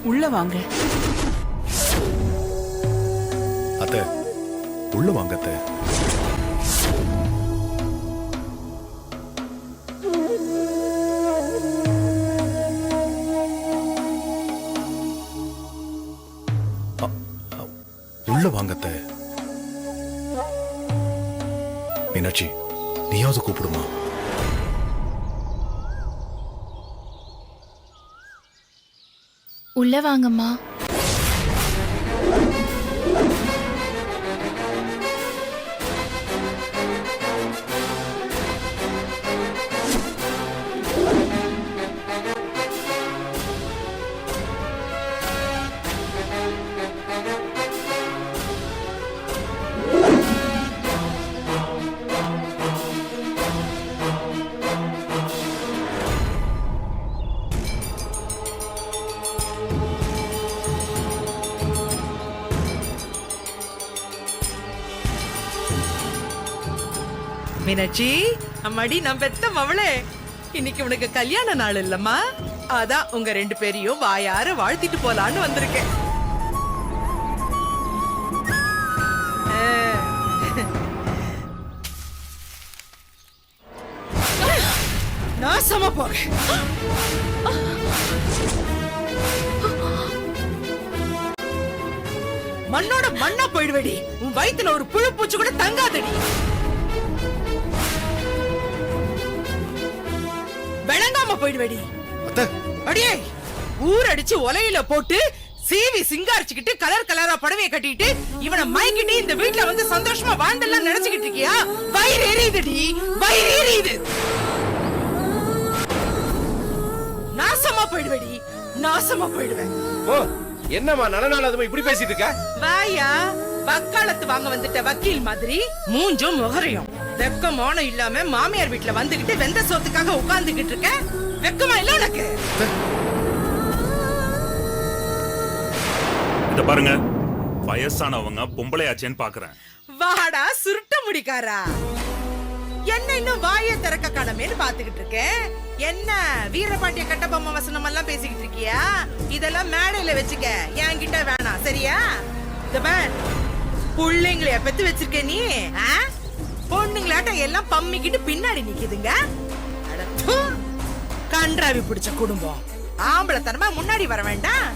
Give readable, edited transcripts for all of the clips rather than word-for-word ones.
உள்ள வாங்க. அத்தை உள்ள வாங்க அத்தை. உள்ள வாங்க அத்தை. மீனாட்சி நீயாவது கூப்பிடுமா? உள்ள வாங்கம்மா. மீனாட்சி அம்மாடி, நான் பெத்த மவளே, இன்னைக்கு உனக்கு கல்யாண நாள் இல்லம்மா. அதான் உங்க ரெண்டு பேரையும் வாயார வாழ்த்திட்டு போலான்னு வந்திருக்கேன். நாசமா போக. மண்ணோட மண்ணா போயிடுவடி. உன் வயித்துல ஒரு புழு பூச்சி கூட தங்காதடி. விளங்காம போயிடுவடி. அடியே, ஊர் அடிச்சு ஒலையில போட்டு சீவி சிங்காரிச்சுக்கிட்டு கலர் கலரா புடவைய கட்டிட்டு இவனை மயக்கிட்டு இந்த வீட்டுல வந்து சந்தோஷமா வாழ்ந்தெல்லாம் நினைச்சுக்கிட்டு இருக்கியா? வயிறு எரியுதுடி, வயிறு எரியுது. நாசமா போயிடுவடி, நாசமா போயிடுவேன். என்னம்மா நலனால இப்படி பேசிட்டு இருக்க? வாயா, வக்காலத்து வாங்க வந்துட்ட வக்கீல் மாதிரி மூஞ்சும் முகரையும் வெக்கமான இல்லாம மாமியார் வீட்டுல வந்துகிட்டு வெந்த சோத்துக்காக உட்கார்ந்துகிட்டு இருக்க. வெக்கமா இல்ல உனக்கு? இத பாருங்க, வயசானவங்க பொம்பளையாச்சேன்னு பாக்குறேன். வாடா சுருட்ட முடிக்காரா, என்ன இன்னும் வாயை திறக்க கடமேன்னு பாத்துக்கிட்டு இருக்கேன். என்ன வீரபாண்டிய கட்டபொம்மை வசனம் எல்லாம் பேசிக்கிட்டு இருக்கியா? இதெல்லாம் மேடையில வச்சுக்க, என்கிட்ட வேணாம், சரியா? புள்ளைங்களைய பெத்து வச்சிருக்க நீ. பொண்ணுங்களாட்ட எல்லாம் பம்மிக்கிட்டு பின்னாடி நிக்குதுங்க. கன்றாவி பிடிச்ச குடும்பம். ஆம்பளத்தனமா முன்னாடி வர வேண்டாம்.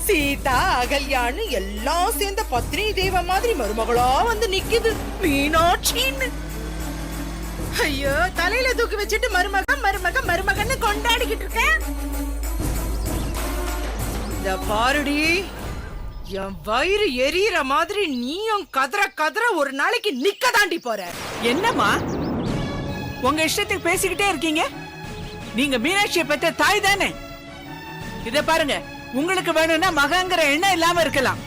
சீதா அகல்யான்னு எல்லாம் சேர்ந்த பத்னி தெய்வம் மாதிரி மருமகளா வந்து நிக்குது மீனாட்சின்னு. ஐயோ, தலையில தூக்கி வச்சுட்டு மருமக மருமக மருமகன்னு கொண்டாடிக்கிட்டு இருக்கேன். இந்த பாருடி, என் வயிறு எரியற மாதிரி நீயும் கதற கதற ஒரு நாளைக்கு நிக்க தாண்டி போற. என்னம்மா உங்க இஷ்டத்துக்கு பேசிக்கிட்டே இருக்கீங்க? நீங்க மீனாட்சியை பெற்ற தாய் தானே? இத பாருங்க, உங்களுக்கு வேணும்னா மகங்கிற எண்ணம் இல்லாம இருக்கலாம்,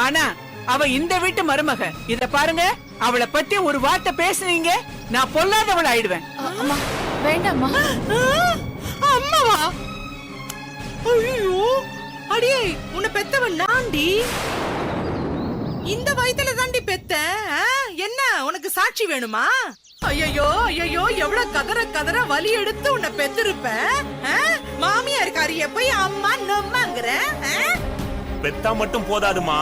ஆனா அவ இந்த வீட்டு மருமக. இத பாருங்க, அவளை பத்தி ஒரு வார்த்தை பேசுனீங்க, நான் பொல்லாதவள் ஆயிடுவேன். வேண்டாம்மா. அம்மாவா? ஐயோ அடியே, உன்னை பெத்தவன் நான்டி. இந்த வயத்துல தாண்டி பெத்த. என்ன உனக்கு சாட்சி வேணுமா? ஐயோ ஐயோ, எவ்வளவு கதற கதற வலி எடுத்து உன்னை பெத்திருப்ப. மாமியார் காரிய போய் அம்மா நம்மங்கிற. பெத்தா மட்டும் போதாதுமா,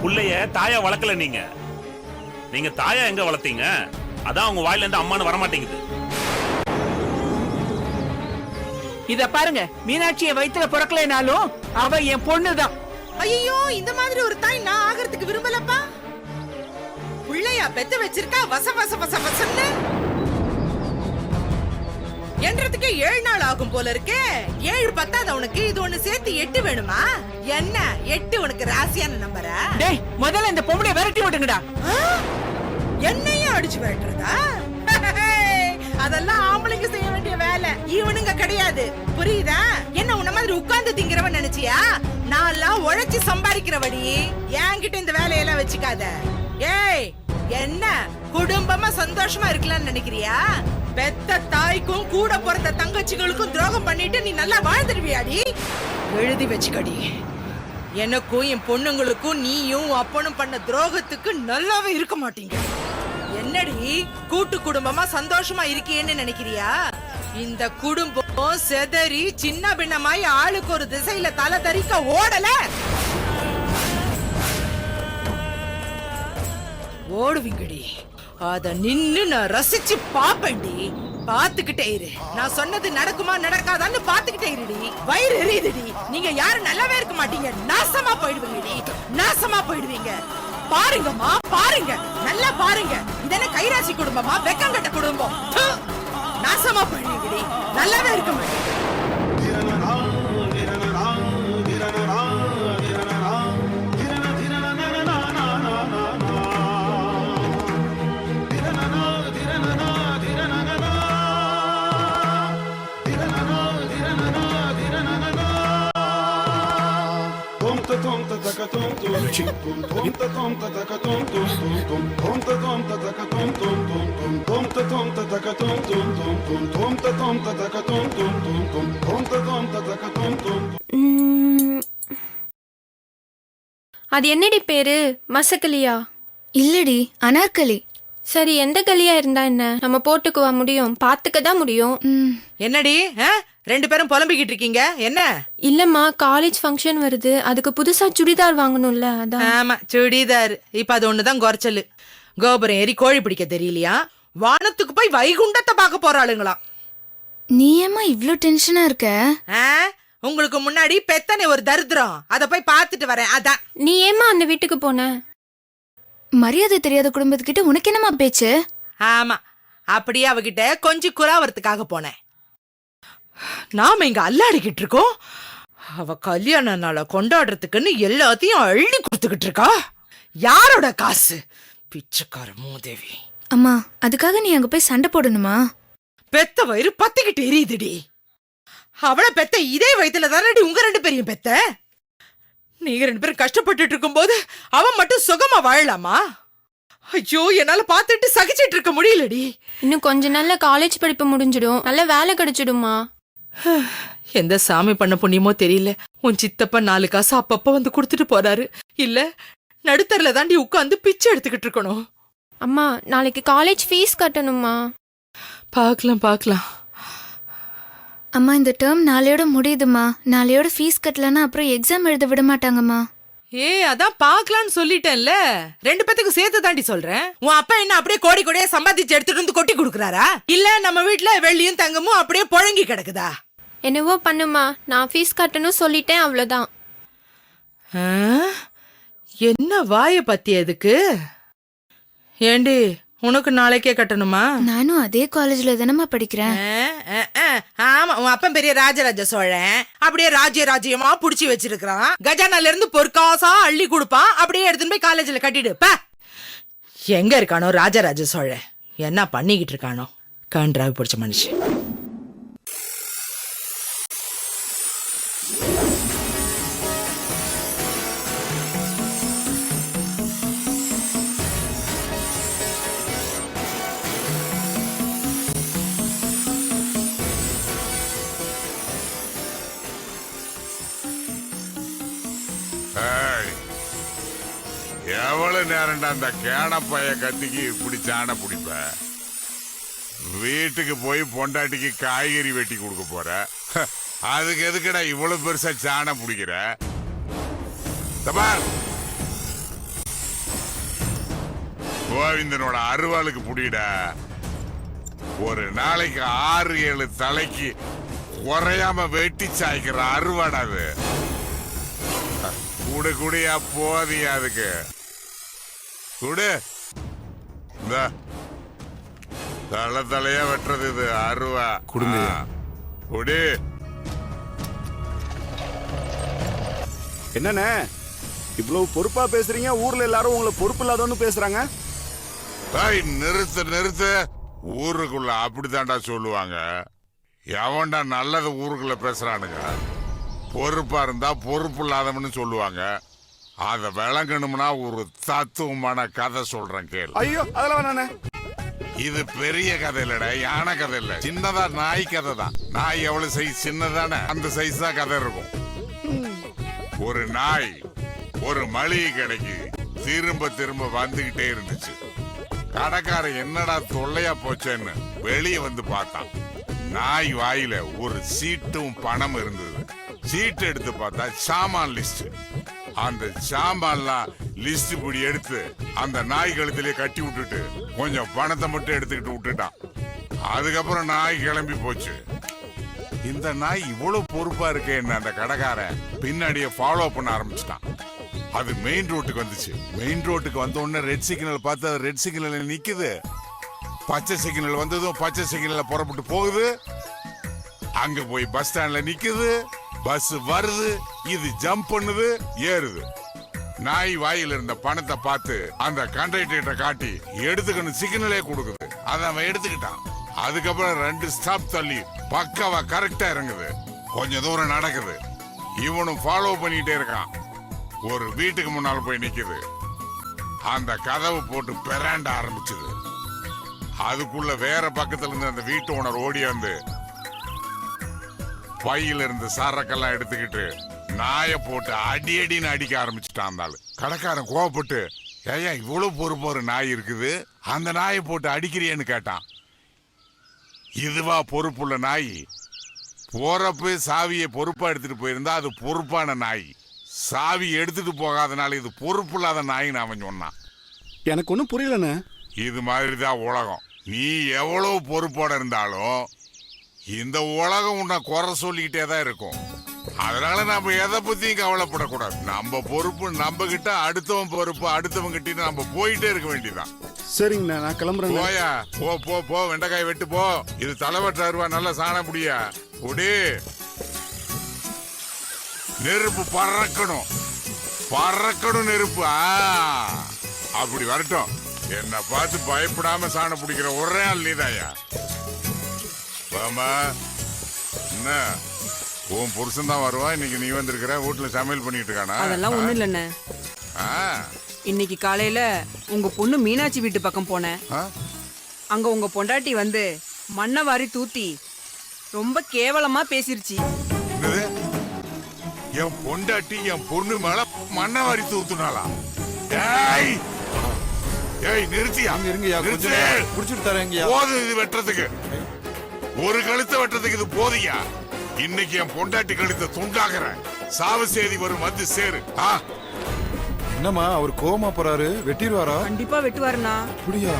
புள்ளைய தாயா வளர்க்கல நீங்க. நீங்க தாயா எங்க வளர்த்தீங்க? அதான் உங்க வாயில இருந்து அம்மான்னு வரமாட்டேங்குது. இத பாருங்க, மீனாட்சியை வயித்துல பிறக்கலைனாலும் அவ என் பொண்ணுதான். ஐயோ, இந்த மாதிரி ஒரு தாய் நான் ஆகிறதுக்கு விரும்பலப்பா. புள்ளையா பெத்து வச்சிருக்கா வச வச வச வசன்னு என்றதுக்கு 7 நாள் ஆகும் போல இருக்கே. 7 பத்தாத உனக்கு, இது ஒண்ணு சேர்த்து 8 வேணுமா? என்ன 8 உனக்கு ராசியான நம்பரா? டேய், முதல்ல இந்த பொம்பளைய விரட்டி விட்டுங்கடா. என்னையும் அடிச்சு விரட்டுறதா? அதெல்லாம் ஆம்பளைங்க செய்ய வேண்டிய வேலை, இவனுங்க கிடையாது. புரியுதா? என்ன உன்ன மாதிரி உட்கார்ந்து திங்கிறவன் நினைச்சியா? நான்லாம் உழைச்சு சம்பாதிக்கிறவடி. என்கிட்ட இந்த வேலையெல்லாம் வச்சுக்காத. ஏய், என்ன குடும்பமா சந்தோஷமா இருக்கலாம்னு நினைக்கிறியா? பெத்த தாய்க்கும் கூட பிறந்த தங்கச்சிகளுக்கும் துரோகம் பண்ணிட்டு நீ நல்லா வாழ்ந்துடுவியாடி? எழுதி வச்சுக்கடி, எனக்கும் என் பொண்ணுங்களுக்கும் நீயும் அப்பனும் பண்ண துரோகத்துக்கு நல்லாவே இருக்க மாட்டீங்க. என்னடி கூட்டு குடும்பமா சந்தோஷமா இருக்கியேன்னு நினைக்கிறியா? இந்த குடும்பம் செதறி சின்ன பின்னமாய் ஆளுக்கு ஒரு திசையில தலை தறிக்க ஓடல. ஓடுவீங்கடி, அத நின்னு நான் ரசிச்சு பாப்பேன்டி. பாத்துக்கிட்டே இரு, நான் சொன்னது நடக்குமா நடக்காதான்னு பாத்துக்கிட்டே இருடி. வயிறு எரியுதுடி. நீங்க யாரும் நல்லாவே இருக்க மாட்டீங்க. நாசமா போயிடுவீங்கடி, நாசமா போயிடுவீங்க. பாருங்கம்மா, பாருங்க, நல்லா பாருங்க. இதென்ன கைராசி குடும்பமா, வெக்கங்கட்ட குடும்பம். நாசமா போயிடுவீங்கடி, நல்லாவே இருக்க மாட்டீங்க. அது என்னடி பேரு? மசக்கலியா? இல்லடி, அனார்கலி. சரி, எந்த கலியா இருந்தா என்ன? நம்ம போட்டுக்குவா முடியும், பாத்துக்க தான் முடியும். என்னடி 2 பேரும் புலம்பிக்கிட்டு இருக்கீங்க? என்ன? இல்லம்மா, காலேஜ் ஃபங்க்ஷன் வருது, அதுக்கு புதுசா சுடிதார் வாங்கணும்ல, அதான். ஆமா, சுடிதார். இப்ப அது ஒண்ணுதான் குறைச்சலு. கோபுரம் ஏறி கோழி பிடிக்க தெரியலையா? வானத்துக்கு போய் வைகுண்டத்தை பார்க்க போறாளுங்களாம். நீ ஏமா இவ்ளோ டென்ஷனா இருக்க? உங்களுக்கு முன்னாடி பெத்தனை ஒரு தரித்திரம், அத போய் பார்த்துட்டு வரேன். அதான். நீ ஏமா அந்த வீட்டுக்கு போன? மரியாதை தெரியாத குடும்பத்துக்கிட்ட உனக்கு என்னமா பேச்சு? ஆமா, அப்படியே அவகிட்ட கொஞ்சம் குறாவறதுக்காக போனேன். நாம இங்க அல்லாடிக்கிட்டு இருக்கோம், அவ கல்யாண நாளை கொண்டாடுறதுக்குன்னு எல்லாத்தையும் அள்ளி கொடுத்துக்கிட்டு இருக்கா. யாரோட காசு? பிச்சைக்கார மூதேவி. அம்மா, அதுக்காக நீ அங்க போய் சண்டை போடணுமா? பெத்த வயிறு பத்திக்கிட்டு எரியுதுடி. அவளை பெத்த இதே வயித்துல தானடி உங்க 2 பேரையும் பெத்த. நீங்க 2 பேரும் கஷ்டப்பட்டுட்டு இருக்கும் போது அவன் மட்டும் சுகமா வாழலாமா? ஐயோ, என்னால பாத்துட்டு சகிச்சிட்டு இருக்க முடியலடி. இன்னும் கொஞ்ச நாள்ல காலேஜ் படிப்பு முடிஞ்சிடும், நல்ல வேலை கிடைச்சிடுமா. எந்த சாமி பண்ண புண்ணியமோ தெரியல, உன் சித்தப்பா 4 காசு அப்பப்ப வந்து கொடுத்துட்டு போறாரு. இல்ல நடுத்தர்ல தாண்டி உட்காந்து பிச்சை எடுத்துக்கிட்டு இருக்கணும். அம்மா, நாளைக்கு காலேஜ் ஃபீஸ் கட்டணுமா. பார்க்கலாம். அம்மா, இந்த டேர்ம் நாளையோட முடியுதுமா. நாளையோட ஃபீஸ் கட்டலன்னா அப்புறம் எக்ஸாம் எழுத விட மாட்டாங்கம்மா. அதான் பார்க்கலான்னு சொல்லிட்டேன்ல. 2 பேத்துக்கு சேர்த்து தாண்டி சொல்றேன். உன் அப்பா என்ன அப்படியே கோடி கோடியா சம்பாதிச்சு எடுத்துட்டு வந்து கொட்டி கொடுக்கறாரா? இல்ல நம்ம வீட்டுல வெள்ளியும் தங்கமும் அப்படியே புழங்கி கிடக்குதா? என்னவோ பண்ணுமா, நான் ஃபீஸ் கட்டணும் சொல்லிட்டேன், அவ்வளவுதான். என்ன வாய பத்தி எதுக்கு? ஏண்டி, உனக்கு நாளைக்கே கட்டணுமா? நானும் அதே காலேஜ்ல தானம்மா படிக்கிறேன். ஆமா, உன் அப்பன் பெரிய ராஜராஜ சோழன் அப்படியே ராஜ்யமா புடிச்சு வச்சிருக்கான். கஜானால இருந்து பொற்காசா அள்ளி கொடுப்பான், அப்படியே எடுத்துன்னு போய் காலேஜ்ல கட்டிடு. எங்க இருக்கானோ ராஜராஜ சோழன்? என்ன பண்ணிக்கிட்டு இருக்கானோ? கன்றாவி பிடிச்ச மனுஷன். எவ்வளவு நேரம்டா அந்த கேன பைய கத்திக்கு இப்படி சாண பிடிப்ப? வீட்டுக்கு போய் பொண்டாட்டிக்கு காய்கறி வெட்டி கொடுக்க போற. அதுக்கு எதுக்குடா இவ்வளவு பெருசா சாணம் பிடிக்கிற? தபார் கோவிந்தனோட அருவாளுக்கு புடிடா. ஒரு நாளைக்கு 6-7 தலைக்கு குறையாம வெட்டி சாய்க்கிற அருவாடா அது. குடு குடியா போதியா அதுக்கு குடு. இந்த தலையா வெட்டுறது இது அருவா. கொடுங்க. குடி. என்னண்ணே இவ்வளவு பொறுப்பா பேசுறீங்க? ஊர்ல எல்லாரும் உங்களை பொறுப்பு இல்லாதவன்னு பேசுறாங்க. நிறுத்து. ஊருக்குள்ள அப்படித்தாண்டா சொல்லுவாங்க. எவன்டா நல்லது ஊருக்குள்ள பேசுறானுங்க. பொறுப்பா இருந்தா பொறுப்பு இல்லாதவன்னு சொல்லுவாங்க. அத விளங்கணும்னா ஒரு தத்துவமான கதை சொல்றேன் கேளு. ஐயோ அதெல்லாம் வேணாண்ணே. இது பெரிய கதை இல்லடா, யானை கதை இல்ல, சின்னதா நாய் கதை தான். நாய் எவ்வளவு சைஸ் சின்னதானே அந்த சைஸ் தான் கதை இருக்கும். ஒரு நாய் ஒரு மளிகை கடைக்கு திரும்ப திரும்ப வந்துகிட்டே இருந்துச்சு. கடைக்காரன் என்னடா தொல்லையா போச்சேன்னு வெளியே வந்து பார்த்தான். நாய் வாயில ஒரு சீட்டும் பணம் இருந்தது. சீட்டு எடுத்து பார்த்தா சாமான் லிஸ்ட். அந்த சாமான்லாம் லிஸ்ட் இப்படி எடுத்து அந்த நாய் கழுத்திலே கட்டி விட்டுட்டு கொஞ்சம் பணத்தை மட்டும் எடுத்துக்கிட்டு விட்டுட்டான். அதுக்கப்புறம் நாய் கிளம்பி போச்சு. இந்த நாய் இவ்வளவு பொறுப்பா இருக்கே என்ன அந்த கடைக்காரன் பின்னாடியே ஃபாலோ பண்ண ஆரம்பிச்சிட்டான். அது மெயின் ரோட்டுக்கு வந்துச்சு. மெயின் ரோட்டுக்கு வந்த உடனே ரெட் சிக்னல் பார்த்து அது ரெட் சிக்னல் நிக்குது. பச்சை சிக்னல் வந்ததும் பச்சை சிக்னல்ல புறப்பட்டு போகுது. அங்க போய் பஸ் ஸ்டாண்ட்ல நிக்குது. பஸ் வருது. இது ஜம்ப் பண்ணுது, ஏறுது. நாய் வாயில இருந்த பணத்தை பார்த்து அந்த கண்டக்டர் காட்டி எடுத்துக்கணும் சிக்னலே கொடுக்குது. அதை அவன் எடுத்துக்கிட்டான். அதுக்கப்புறம் 2 ஸ்டாப் தள்ளி பக்காவா கரெக்டா இறங்குது. கொஞ்ச தூரம் நடக்குது. இவனும் ஃபாலோ பண்ணிட்டே இருக்கான். ஒரு வீட்டுக்கு முன்னால போய் நிக்குது. அந்த கதவு போட்டு பெராண்ட ஆரம்பிச்சது. அதுக்குள்ள வேற பக்கத்துல இருந்து அந்த வீட்டு ஓனர் ஓடி வந்து பையில இருந்து சரக்கெல்லாம் எடுத்துக்கிட்டு நாய போட்டு அடின்னு அடிக்க ஆரம்பிச்சுட்டான். அந்த ஆளு கடைக்காரன் கோவப்பட்டு, ஏயா இவ்வளவு பொறுப்பு ஒரு நாய் இருக்குது, அந்த நாயை போட்டு அடிக்கிறியன்னு கேட்டான். இதுவா பொறுப்புள்ள நாய்? போறப்ப சாவியை பொறுப்பா எடுத்துட்டு போயிருந்தா அது பொறுப்பான நாய். சாவி எடுத்துட்டு போகாதனால இது பொறுப்பு இல்லாத நாயின்னு அவன் சொன்னான். எனக்கு ஒன்றும் புரியலண்ணே. இது மாதிரிதான் உலகம். நீ எவ்வளவு பொறுப்போட இருந்தாலும் இந்த உலகம் உன்னை குறை சொல்லிக்கிட்டே தான் இருக்கும். அதனால நம்ம எதை பத்தியும் கவலைப்படக்கூடாது. நம்ம பொறுப்பு நம்ம கிட்ட, அடுத்தவன் பொறுப்பு அடுத்தவன் கிட்ட நம்ம போயிட்டே இருக்க வேண்டியதான். சரிங்கண்ணா நான் கிளம்புறேன். போயா போ வெண்டைக்காய் வெட்டு போ. இது தலைவட்ட அருவா நல்லா சாண முடியா குடி. நெருப்பு பறக்கணும் நெருப்பு. அப்படி வரட்டும். என்ன பார்த்து பயப்படாம சாணம் பிடிக்கிற ஒரே ஆள் நீதாயா. என்ன உன் புருஷன் தான் வருவா. இன்னைக்கு நீ வந்திருக்கிற, வீட்டுல சமையல் பண்ணிட்டு இருக்கானா? அதெல்லாம் ஒண்ணும் இல்லண்ணே. இன்னைக்கு காலையில உங்க பொண்ணு மீனாட்சி வீட்டு பக்கம் போனேன். அங்க உங்க பொண்டாட்டி வந்து மண்ணை வாரி தூத்தி ரொம்ப கேவலமா பேசிருச்சு. என் பொண்டாட்டி என் பொண்ணு மேல மண்ணை வாரி தூத்துனாளா? நிறுத்தியா? போதும் இது வெட்டுறதுக்கு. ஒரு கழுத்தை வெட்டுறதுக்கு இது போதியா? இன்னைக்கு என் பொண்டாட்டி கழுத்தை துண்டாகிற சாவு செய்தி வரும், வந்து சேரு. என்னம்மா அவர் கோவமா போறாரு? வெட்டிடுவாரா? கண்டிப்பா வெட்டுவாருண்ணா. அப்படியா?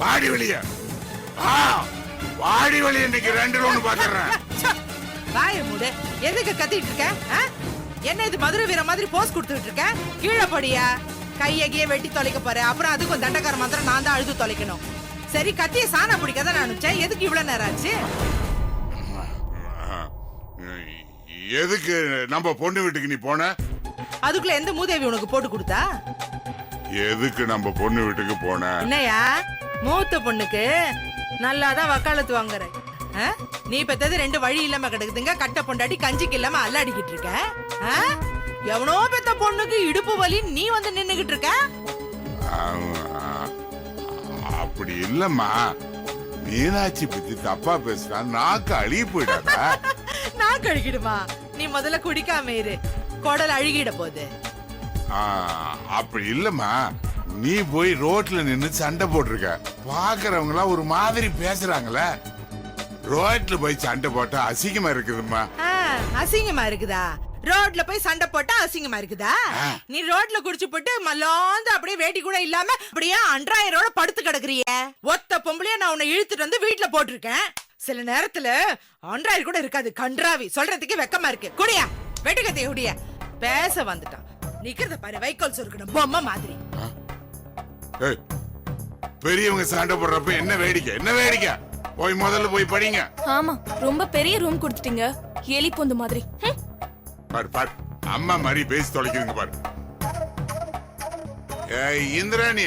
வாடி வெளிய வாடி வெளிய. இன்னைக்கு 2 ஒண்ணு பாத்துறேன். வாய மூடு. எதுக்கு கத்திட்டு இருக்க? என்ன இது மதுரை வீர மாதிரி போஸ் கொடுத்துட்டு இருக்க? கீழே படியா. கையகிய வெட்டி தொலைக்க போற. அப்புறம் அதுக்கும் தண்டக்கார மாத்திரம் நான் தான் அழுது தொலைக்கணும். சரி கத்திய சாணா பிடிக்காத நான் நினைச்சேன். எதுக்கு இவ்வளவு நேரம் ஆச்சு? எதுக்கு நம்ம பொண்ணு வீட்டுக்கு நீ போன? அதுக்குள்ள எந்த மூதேவி உனக்கு போட்டு கொடுத்தா? எதுக்கு நம்ம பொண்ணு வீட்டுக்கு போன? என்னையா மூத்த பொண்ணுக்கு நல்லாதான் வக்காலத்து வாங்குற. நீ பெத்தது 2 வழி இல்லாம கிடக்குதுங்க. கட்ட பொண்டாட்டி கஞ்சிக்கு இல்லாம அல்லாடிக்கிட்டு இருக்க. எவனோ பெத்த பொண்ணுக்கு இடுப்பு வலி நீ வந்து நின்னுகிட்டு இருக்க. அப்படி இல்லம்மா, மீனாட்சி பத்தி தப்பா பேசுறா, நாக்கு அழுகி போயிடாதா? நான் கழுகிடுமா? நீ முதல்ல குடிக்காம இரு, குடல் அழுகிட போகுது. அப்படி இல்லம்மா, நீ போய் ரோட்ல நின்னு சண்டை போட்டிருக்க, பாக்குறவங்க எல்லாம் ஒரு மாதிரி பேசுறாங்களே. ரோட்ல போய் சண்டை போட்டா அசிங்கமா இருக்குதும்மா. அசிங்கமா இருக்குதா? ரோட்ல போய் சண்டை போட்டா அசிங்கமா இருக்குதா? நீ ரோட்ல குடிச்சு போட்டு மல்லாந்து அப்படியே வேட்டி கூட இல்லாம அப்படியே அன்றாயிரோட படுத்து கிடக்குறிய. ஒத்த பொம்பளைய நான் உன்னை இழுத்துட்டு வந்து வீட்டுல போட்டிருக்கேன். சில நேரத்துல அன்றாயிரம் கூட இருக்காது. கன்றாவி, சொல்றதுக்கு வெக்கமா இருக்கு. குடியா வெட்டுக்கத்தைய குடியா. பேச வந்துட்டான். நிக்கிறத பாரு, வைக்கோல் சொருக்கணும் பொம்மை மாதிரி. பெரியவங்க சண்டை போடுறப்ப என்ன வேடிக்கை, என்ன வேடிக்கை? போய் முதல்ல போய் படிங்க. ஆமா, ரொம்ப பெரிய ரூம் கொடுத்துட்டீங்க, எலி பொந்து மாதிரி. பாரு பாரு, அம்மா மாதிரி பேசி தொலைக்குதுங்க பாரு. இந்திராணி,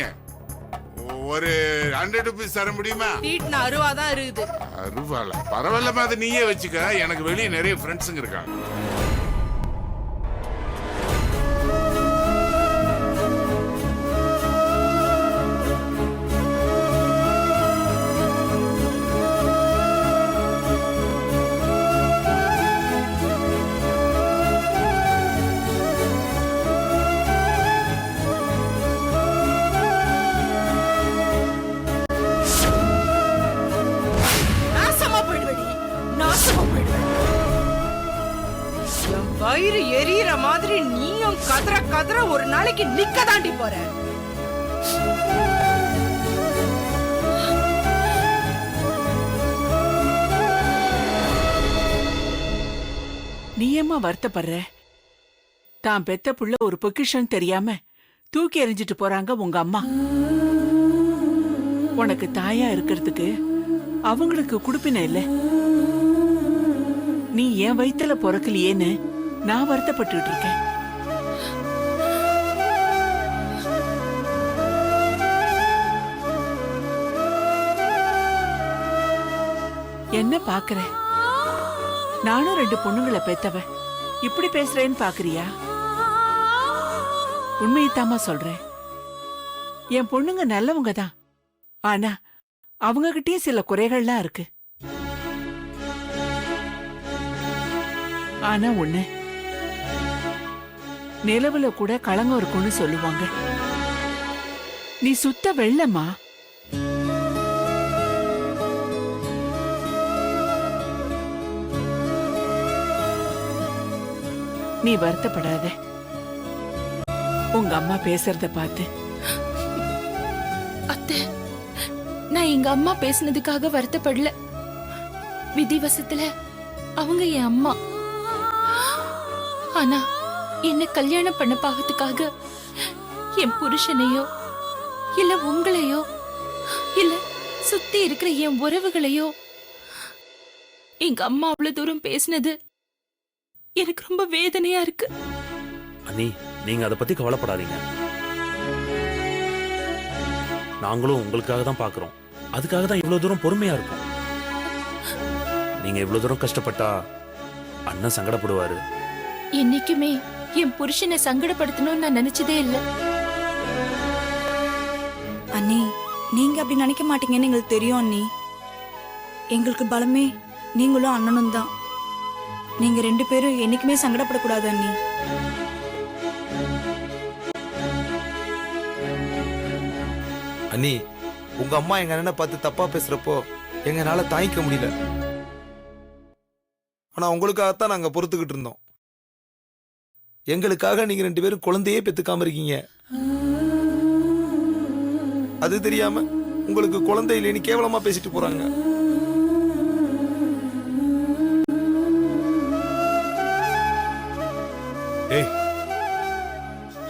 ஒரு 100 rupees தர முடியுமா? வீட்டுல அருவாதான் இருக்குது. அருவால பரவாயில்ல, அதை நீயே வச்சுக்க. எனக்கு வெளியே நிறைய ஃப்ரெண்ட்ஸுங்க இருக்காங்க. வயிறு எரியற மாதிரி நீயும் கதற கதற ஒரு நாளைக்கு நிக்க தாண்டி போற. நீ ஏம்மா வருத்தப்படுற? தான் பெத்த புள்ள ஒரு பொக்கிஷம் தெரியாம தூக்கி எறிஞ்சிட்டு போறாங்க உங்க அம்மா. உனக்கு தாயா இருக்கிறதுக்கு அவங்களுக்கு குடுப்பின இல்ல. நீ என் வயித்துல பிறக்கலையேன்னு நான் வருத்தப்பட்டு இருக்கேன். என்ன பாக்குற? நானும் 2 பொண்ணுங்களை பெத்தவ. இப்படி பேசுறேன்னு பாக்குறியா? உண்மையத்தாமா சொல்றேன். என் பொண்ணுங்க நல்லவங்க தான். ஆனா அவங்க கிட்டயும் சில குறைகள்லாம் இருக்கு. ஆனா ஒண்ணு, நிலவுல கூட களங்கம் இருக்கும்னு சொல்லுவாங்க. நீ சுத்த வெள்ளம்மா. நீ வருத்தப்படாத. உங்க அம்மா பேசுறத பார்த்து. அத்தை, நான் எங்க அம்மா பேசுனதுக்காக வருத்தப்படல. விதிவசத்துல அவங்க என் அம்மா. ஆனா என்ன கல்யாணம் பண்ண பாகத்துக்காக என் புருஷனையோ இல்ல உங்களையோ இல்ல சுத்தி இருக்கிற என் உறவுகளையோ எங்க அம்மா அவ்வளவு தூரம் பேசினது எனக்கு ரொம்ப வேதனையா இருக்கு. அண்ணி, நீங்க அதை பத்தி கவலைப்படாதீங்க. நாங்களும் உங்களுக்காக தான் பாக்குறோம். அதுக்காக தான் இவ்வளவு தூரம் பொறுமையா இருக்கும். நீங்க இவ்வளவு தூரம் கஷ்டப்பட்டா அண்ணன் சங்கடப்படுவாரு. என்னைக்குமே என் புருஷனை சங்கடப்படுத்தணும்னு நான் நினைச்சதே இல்ல. அண்ணி, நீங்க அப்படி நினைக்க மாட்டீங்கன்னு எங்களுக்கு தெரியும் அண்ணி. எங்களுக்கு பலமே நீங்களும் அண்ணனும் தான். நீங்க 2 பேரும் என்னைக்குமே சங்கடப்படக்கூடாது அண்ணி. அண்ணி, உங்க அம்மா எங்க அண்ணனை பார்த்து தப்பா பேசுறப்போ எங்கனால தாங்கிக்க முடியல. ஆனா உங்களுக்காகத்தான் நாங்க பொறுத்துக்கிட்டு இருந்தோம். எங்களுக்காக நீங்க 2 பேரும் குழந்தையே பெத்துக்காம இருக்கீங்க. அது தெரியாம உங்களுக்கு குழந்தை இல்லைன்னு கேவலமா பேசிட்டு போறாங்க.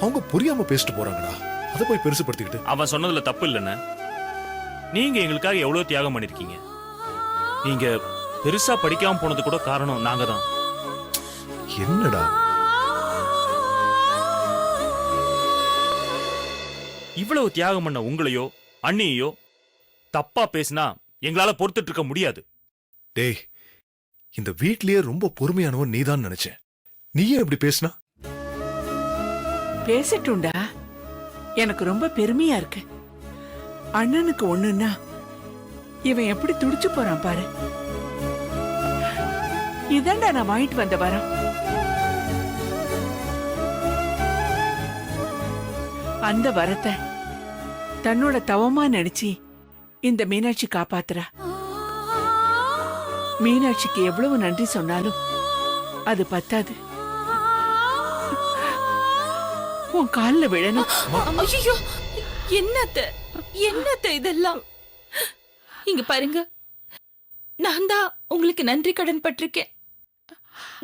அவங்க புரியாம பேசிட்டு போறாங்கடா. அதை போய் பெருசுபடுத்திக்கிட்டு. அவன் சொன்னதுல தப்பு இல்லைன்னு. நீங்க எங்களுக்காக எவ்வளவு தியாகம் பண்ணிருக்கீங்க. நீங்க பெருசா படிக்காம போனது கூட காரணம் நாங்க தான். என்னடா இவ்வளவு தியாகம் பண்ண உங்களையோ அண்ணியோ தப்பா பேசினா எங்களால பொறுத்துட்டு இருக்க முடியாது. டேய், இந்த வீட்லயே ரொம்ப பொறுமையானவன் நீதான் நினைச்சேன். நீயே எப்படி பேசினா? பேசட்டும்டா. எனக்கு ரொம்ப பெருமையா இருக்கு. அண்ணனுக்கு ஒண்ணுன்னா இவன் எப்படி துடிச்சு போறான் பாரு. இதாண்டா நான் வாங்கிட்டு வந்த வரம். அந்த வரத்தை தன்னோட தவமா நினைச்சு இந்த மீனாட்சி காப்பாத்துறா. மீனாட்சிக்கு எவ்வளவு நன்றி சொன்னாலும் அது பத்தாது. உன் கால்ல விழணும். ஐயோ, என்னத்த இதெல்லாம்? இங்க பாருங்க, நான் தான் உங்களுக்கு நன்றி கடன் பட்டிருக்கேன்.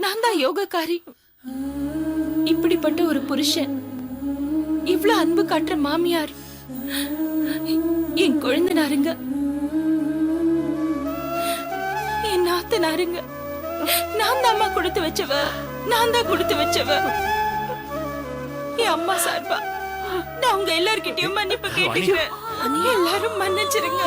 நான் தான் யோகக்காரி. இப்படிப்பட்ட ஒரு புருஷன், இவ்ளோ அன்பு காட்டுற மாமியார், என் குழந்தைனாருங்க, என் நாத்தனாருங்க. நான் தான் அம்மா கொடுத்து வச்சவ, நான் தான் கொடுத்து வச்சவ. என் அம்மா சார்பா நான் உங்க எல்லார்கிட்டயும் மன்னிப்பு கேட்டுக்கிறேன். எல்லாரும் மன்னிச்சிருங்க.